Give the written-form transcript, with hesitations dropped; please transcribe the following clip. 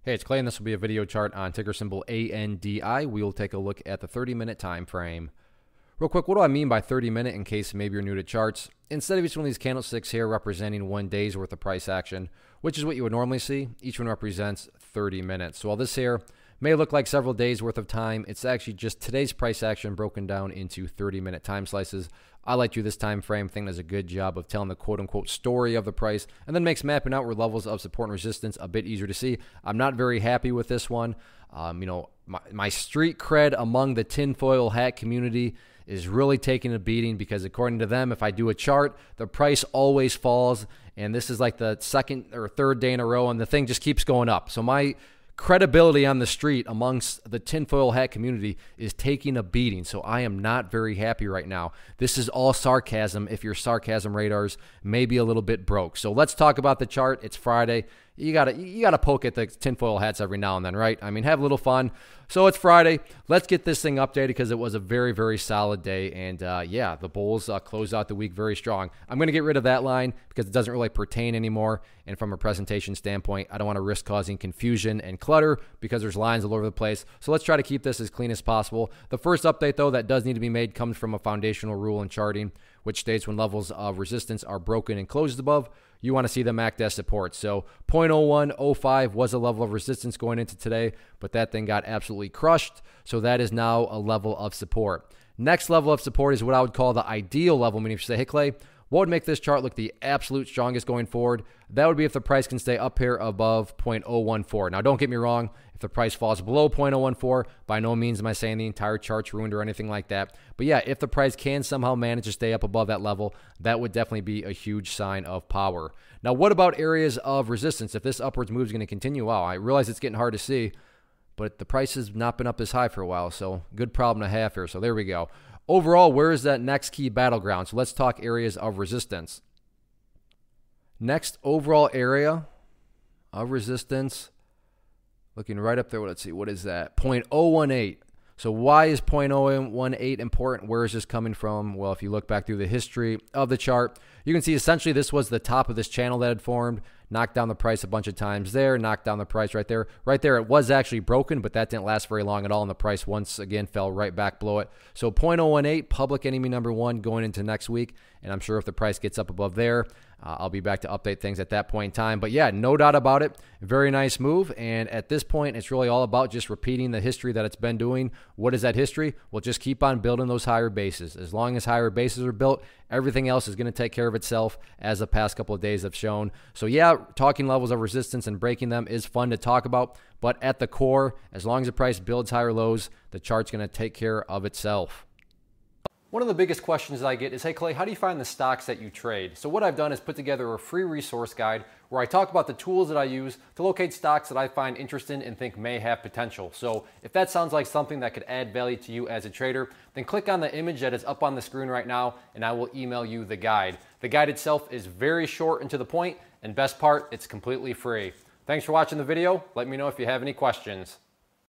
Hey, it's Clay, and this will be a video chart on ticker symbol ANDI. We will take a look at the 30-minute time frame. Real quick, what do I mean by 30-minute in case maybe you're new to charts? Instead of each one of these candlesticks here representing 1 day's worth of price action, which is what you would normally see, each one represents 30 minutes. So while this here may look like several days worth of time, it's actually just today's price action broken down into 30-minute time slices. I like to do this time frame. Think does a good job of telling the quote-unquote story of the price, and then makes mapping out where levels of support and resistance a bit easier to see. I'm not very happy with this one. My street cred among the tinfoil hat community is really taking a beating because according to them, if I do a chart, the price always falls, and this is like the second or third day in a row, and the thing just keeps going up. So my credibility on the street amongst the tinfoil hat community is taking a beating. So I am not very happy right now. This is all sarcasm if your sarcasm radars may be a little bit broke. So let's talk about the chart. It's Friday. You gotta poke at the tinfoil hats every now and then, right? I mean, have a little fun. So it's Friday. Let's get this thing updated because it was a very, very solid day. And yeah, the bulls closed out the week very strong. I'm going to get rid of that line because it doesn't really pertain anymore. And from a presentation standpoint, I don't want to risk causing confusion and clutter because there's lines all over the place. So let's try to keep this as clean as possible. The first update, though, that does need to be made comes from a foundational rule in charting, which states when levels of resistance are broken and closed above, you want to see them act as support. So 0.0105 was a level of resistance going into today, but that thing got absolutely crushed. So that is now a level of support. Next level of support is what I would call the ideal level, meaning if you say, hey, Clay, what would make this chart look the absolute strongest going forward? That would be if the price can stay up here above 0.014. Now, don't get me wrong. If the price falls below 0.014, by no means am I saying the entire chart's ruined or anything like that. But yeah, if the price can somehow manage to stay up above that level, that would definitely be a huge sign of power. Now, what about areas of resistance? If this upwards move is going to continue, wow, I realize it's getting hard to see, but the price has not been up this high for a while, so good problem to have here. So there we go. Overall, where is that next key battleground? So let's talk areas of resistance. Next overall area of resistance, looking right up there, let's see, what is that? 0.018. So why is 0.018 important? Where is this coming from? Well, if you look back through the history of the chart, you can see essentially this was the top of this channel that had formed, knocked down the price a bunch of times there, knocked down the price right there. Right there, it was actually broken, but that didn't last very long at all, and the price once again fell right back below it. So 0.018, public enemy number one going into next week, and I'm sure if the price gets up above there, I'll be back to update things at that point in time. But yeah, no doubt about it. Very nice move. And at this point, it's really all about just repeating the history that it's been doing. What is that history? Well, just keep on building those higher bases. As long as higher bases are built, everything else is going to take care of itself, as the past couple of days have shown. So yeah, talking levels of resistance and breaking them is fun to talk about. But at the core, as long as the price builds higher lows, the chart's going to take care of itself. One of the biggest questions I get is, hey Clay, how do you find the stocks that you trade? So what I've done is put together a free resource guide where I talk about the tools that I use to locate stocks that I find interesting and think may have potential. So if that sounds like something that could add value to you as a trader, then click on the image that is up on the screen right now and I will email you the guide. The guide itself is very short and to the point, and best part, it's completely free. Thanks for watching the video. Let me know if you have any questions.